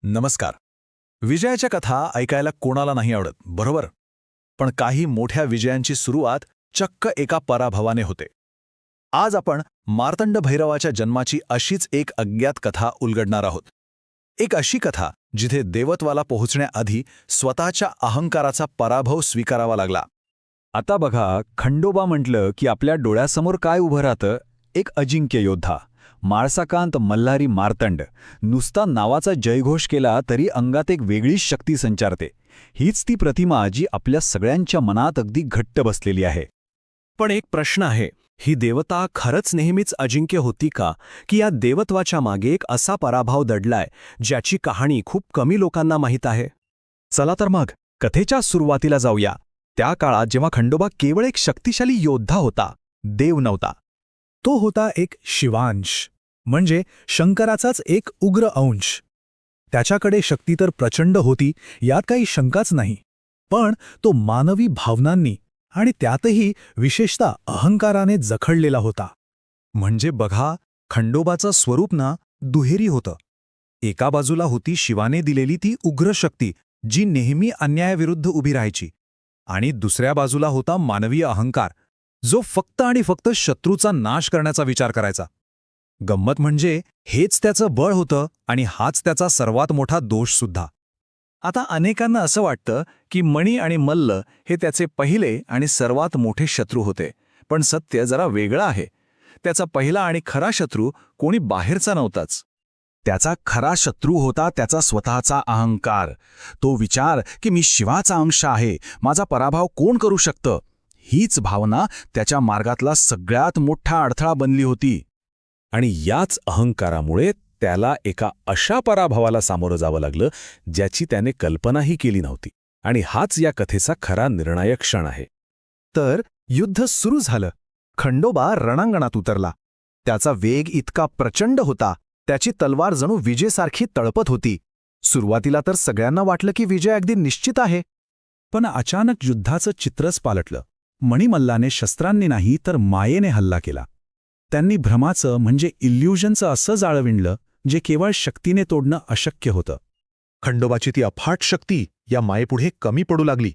नमस्कार. विजयाच्या कथा ऐकायला कोणाला नाही आवडत, बरोबर? पण काही मोठ्या विजयांची सुरुवात चक्क एका पराभवाने होते. आज आपण मार्तंड भैरवाच्या जन्माची अशीच एक अज्ञात कथा उलगडणार आहोत. एक अशी कथा जिथे देवत्वाला पोहोचण्याआधी स्वतःच्या अहंकाराचा पराभव स्वीकारावा लागला. आता बघा, खंडोबा म्हटलं की आपल्या डोळ्यासमोर काय उभं राहतं? एक अजिंक्य योद्धा, माळसाकांत मल्हारी मार्तंड. नुसता नावाचा जयघोष केला तरी अंगात एक वेगळीच शक्ती संचारते. हीच ती प्रतिमा जी आपल्या सगळ्यांच्या मनात अगदी घट्ट बसलेली आहे. पण एक प्रश्न आहे, ही देवता खरंच नेहमीच अजिंक्य होती का, की या देवत्वाच्या मागे एक असा पराभव दडलाय ज्याची कहाणी खूप कमी लोकांना माहीत आहे? चला तर मग कथेच्या सुरुवातीला जाऊया. त्या काळात जेव्हा खंडोबा केवळ एक शक्तिशाली योद्धा होता, देव नव्हता. तो होता एक शिवांश, म्हणजे शंकराचाच एक उग्र अंश. त्याच्याकडे शक्ती तर प्रचंड होती, यात काही शंकाच नाही. पण तो मानवी भावनांनी आणि त्यातही विशेषतः अहंकाराने जखडलेला होता. म्हणजे बघा, खंडोबाचं स्वरूप ना दुहेरी होतं. एका बाजूला होती शिवाने दिलेली ती उग्र शक्ती जी नेहमी अन्यायाविरुद्ध उभी राहायची, आणि दुसऱ्या बाजूला होता मानवीय अहंकार जो फक्त आणि फक्त शत्रूचा नाश करण्याचा विचार करायचा. गंमत म्हणजे हेच त्याचं बळ होतं आणि हाच त्याचा सर्वात मोठा दोषसुद्धा. आता अनेकांना असं वाटतं की मणी आणि मल्ल हे त्याचे पहिले आणि सर्वात मोठे शत्रू होते. पण सत्य जरा वेगळं आहे. त्याचा पहिला आणि खरा शत्रू कोणी बाहेरचा नव्हताच. त्याचा खरा शत्रू होता त्याचा स्वतःचा अहंकार. तो विचार की मी शिवाचा अंश आहे, माझा पराभव कोण करू शकतं, हीच भावना त्याच्या मार्गातला सगळ्यात मोठा अडथळा बनली होती. आणि याच अहंकारामुळे त्याला एका अशा पराभवाला सामोरं जावं लागलं ज्याची त्याने कल्पनाही केली नव्हती. आणि हाच या कथेचा खरा निर्णायक क्षण आहे. तर युद्ध सुरू झालं. खंडोबा रणांगणात उतरला. त्याचा वेग इतका प्रचंड होता, त्याची तलवार जणू विजेसारखी तळपत होती. सुरुवातीला तर सगळ्यांना वाटलं की विजय अगदी निश्चित आहे. पण अचानक युद्धाचं चित्रच पालटलं. मणिमल्लाने शस्त्रांनी नाही तर मायेने हल्ला केला. त्यांनी भ्रमाचं म्हणजे इल्युजनचं असं जाळं विणलं जे केवळ शक्तीने तोडणं अशक्य होतं. खंडोबाची ती अफाट शक्ती या मायेपुढे कमी पडू लागली.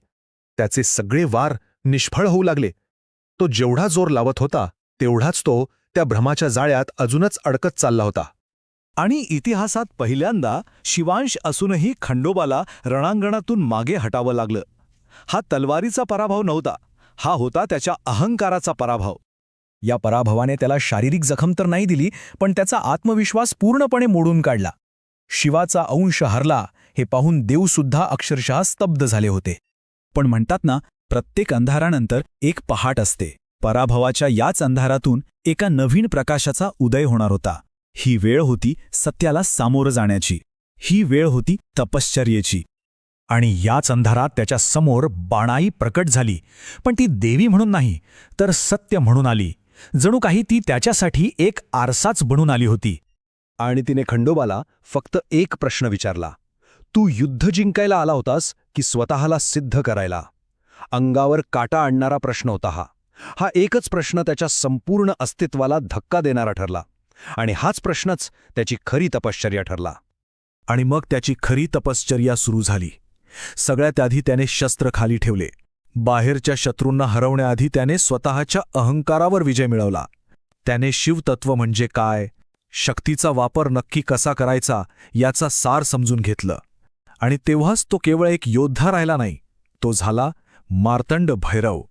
त्याचे सगळे वार निष्फळ होऊ लागले. तो जेवढा जोर लावत होता तेवढाच तो त्या भ्रमाच्या जाळ्यात अजूनच अडकत चालला होता. आणि इतिहासात पहिल्यांदा शिवांश असूनही खंडोबाला रणांगणातून मागे हटावं लागलं. हा तलवारीचा पराभव नव्हता, हा होता त्याच्या अहंकाराचा पराभव. या पराभवाने त्याला शारीरिक जखम तर नाही दिली, पण त्याचा आत्मविश्वास पूर्णपणे मोडून काढला. शिवाचा अंश हरला हे पाहून देवसुद्धा अक्षरशः स्तब्ध झाले होते. पण म्हणतात ना, प्रत्येक अंधारानंतर एक पहाट असते. पराभवाच्या याच अंधारातून एका नवीन प्रकाशाचा उदय होणार होता. ही वेळ होती सत्याला सामोरं जाण्याची. ही वेळ होती तपश्चर्येची. आणि याच अंधारात त्याच्या समोर बाणाई प्रकट झाली. पण ती देवी म्हणून नाही, तर सत्य म्हणून आली. जणू काही ती त्याच्यासाठी एक आरसाच बनून आली होती. आणि तिने खंडोबाला फक्त एक प्रश्न विचारला. तू युद्ध जिंकायला आला होतास की स्वतःला सिद्ध करायला? अंगावर काटा आणणारा प्रश्न होता हा. हा एकच प्रश्न त्याच्या संपूर्ण अस्तित्वाला धक्का देणारा ठरला. आणि हाच प्रश्नच त्याची खरी तपश्चर्या ठरला. आणि मग त्याची खरी तपश्चर्या सुरू झाली. सगळ्यात आधी त्याने शस्त्र खाली ठेवले. बाहेरच्या शत्रूंना हरवण्याआधी त्याने स्वतःच्या अहंकारावर विजय मिळवला. त्याने शिवतत्व म्हणजे काय, शक्तीचा वापर नक्की कसा करायचा याचा सार समजून घेतलं. आणि तेव्हाच तो केवळ एक योद्धा राहिला नाही, तो झाला मार्तंड भैरव.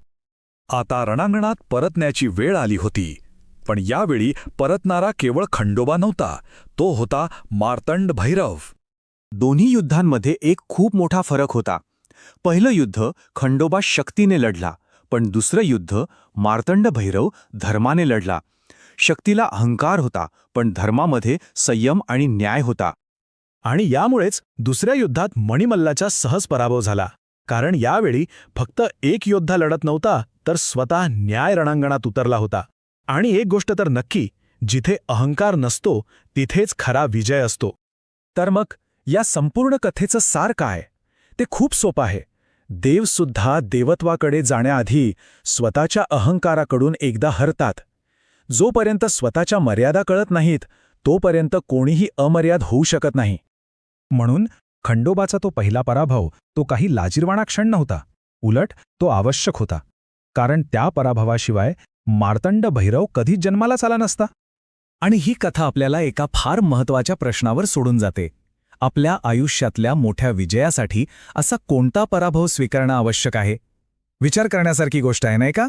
आता रणांगणात परतण्याची वेळ आली होती. पण यावेळी परतणारा केवळ खंडोबा नव्हता, तो होता मार्तंड भैरव. दोन्ही युद्धांमध्ये एक खूप मोठा फरक होता. पहिलं युद्ध खंडोबा शक्तीने लढला, पण दुसरं युद्ध मार्तंड भैरव धर्माने लढला. शक्तीला अहंकार होता, पण धर्मामध्ये संयम आणि न्याय होता. आणि यामुळेच दुसऱ्या युद्धात मणिमल्लाचा सहज पराभव झाला. कारण यावेळी फक्त एक योद्धा लढत नव्हता, तर स्वतः न्याय रणांगणात उतरला होता. आणि एक गोष्ट तर नक्की, जिथे अहंकार नसतो तिथेच खरा विजय असतो. तर मग या संपूर्ण कथेचं सार काय? ते खूप सोपं आहे. देवसुद्धा देवत्वाकडे जाण्याआधी स्वतःच्या अहंकाराकडून एकदा हरतात. जोपर्यंत स्वतःच्या मर्यादा कळत नाहीत, तोपर्यंत कोणीही अमर्याद होऊ शकत नाही. म्हणून खंडोबाचा तो पहिला पराभव तो काही लाजिरवाणा क्षण नव्हता. उलट तो आवश्यक होता. कारण त्या पराभवाशिवाय मार्तंड भैरव कधीच जन्मालाच आला नसता. आणि ही कथा आपल्याला एका फार महत्त्वाच्या प्रश्नावर सोडून जाते. आपल्या आयुष्यातल्या मोठ्या विजयासाठी असा कोणता पराभव स्वीकारणं आवश्यक आहे? विचार करण्यासारखी गोष्ट आहे, नाही का?